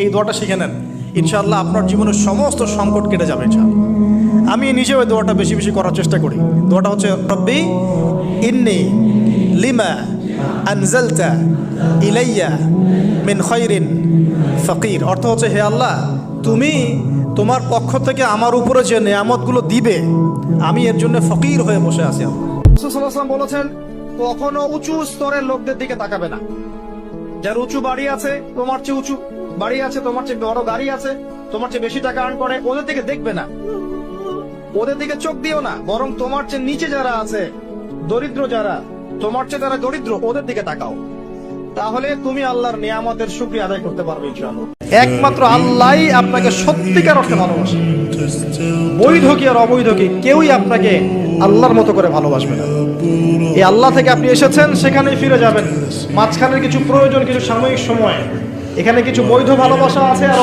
এই দোয়াটা শিখে নেন, ইনশাআল্লাহ আপনার জীবনের সমস্ত সংকট কেটে যাবে ইনশাআল্লাহ। আমি নিজেও এই দোয়াটা বেশি বেশি করার চেষ্টা করি। দোয়াটা হচ্ছে রব্বি ইন্নি লিমা আনজালতা ইলাইয়া মিন খায়রিন ফাকির। অর্থ হচ্ছে, হে আল্লাহ, তুমি তোমার পক্ষ থেকে আমার উপরে যে নেয়ামতগুলো দিবে, আমি এর জন্য ফকির হয়ে বসে আছি। রাসূল সাল্লাল্লাহু আলাইহি ওয়াসাল্লাম বলেছেন, কখনো উঁচু স্তরের লোকদের দিকে তাকাবে না। যার উঁচু বাড়ি আছে, তোমার চেয়ে উঁচু বাড়ি আছে, তোমার চেয়ে বড় গাড়ি আছে, তোমার চেয়ে বেশি টাকা আর্ন করে, ওদের দিকে দেখবে না, ওদের দিকে চোখ দিও না। বরং তোমার চেয়ে নিচে যারা আছে, দরিদ্র যারা, তোমার চেয়ে যারা দরিদ্র, ওদের দিকে তাকাও। তাহলে তুমি আল্লাহর নিয়ামতের শুকরিয়া আদায় করতে পারবে ইনশাআল্লাহ। একমাত্র আল্লাহই আপনাকে সত্যিকার অর্থে ভালোবাসে। বৈধ কি আর অবৈধ কি, কেউই আপনাকে আল্লাহর মতো করে ভালোবাসবে না। এই আল্লাহ থেকে আপনি এসেছেন, সেখানেই ফিরে যাবেন। মাঝখানের কিছু প্রয়োজন, কিছু সাময়িক সময়, এখানে কিছু বৈধ ভালোবাসা আছে আর